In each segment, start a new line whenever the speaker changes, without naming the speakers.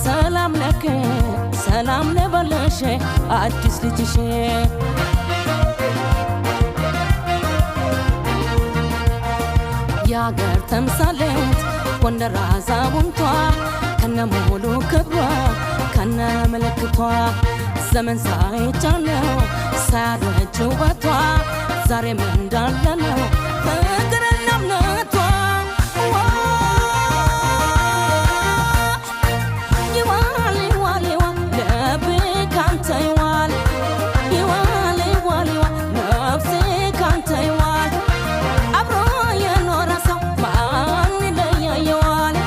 ሰላም ለከ ሰላም ለበለሽ አዲስ ልጅሽ ያገር ተምሳሌት ጎንደር አዛውንቷ ከነሙሉ ክብሯ ከነ ምልክቷ ዘመን ሳይቻለው ሳያረጅ ውበቷ ዛሬም እንዳለ ነው ፍቅርና እምነቷ ይዋል ይዋል ይዋል ልቤ ካንተ ይዋል ይዋል ይዋል ይዋል ነፍሴ ካንተ ይዋል አብሮ የኖረ ሰው ማን ይለያየዋል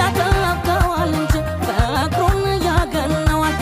ያተብከዋል እንጂ ፍቅሩን ያገነዋል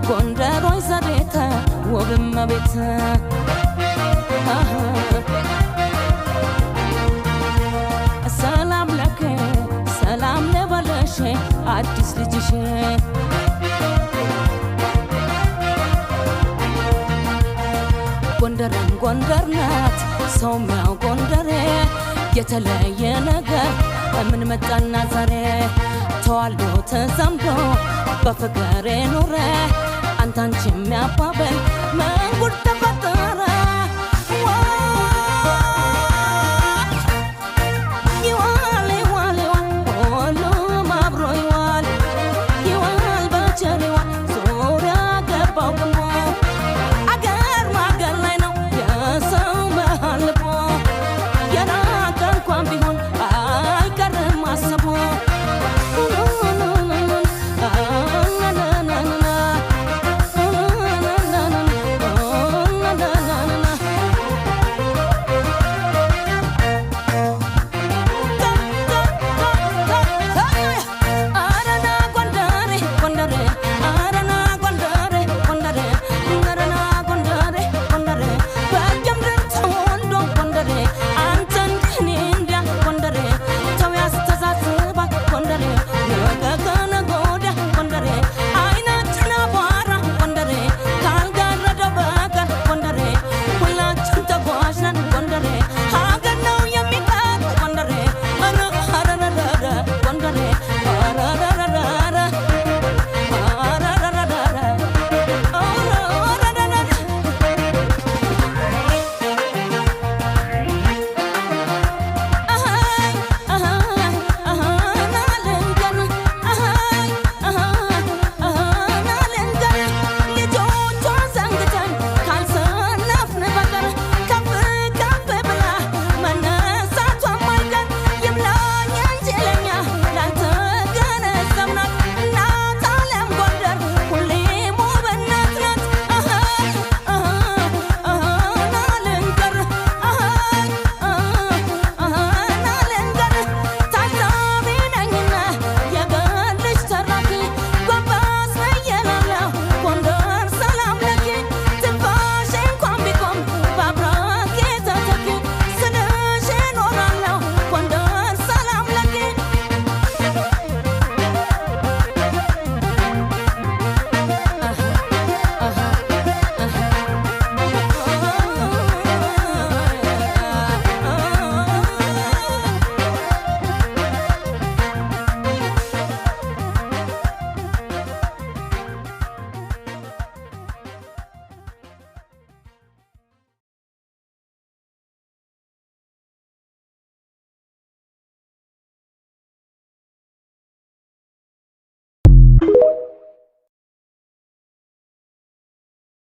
ጎንደሮይ ዘቤተ ውብማ ቤተ ሰላም ለከ ሰላም ለበለሽ አዲስ ልጅሽ ጎንደርን ጎንደር ናት ሰው ሚያው ጎንደሬ የተለየ ነገር ምን መጣና ዛሬ ተዋልዶ ተዛምዶ በፍቅር ኑረ አንተ አንቺ የሚያባበል ምን ጉድ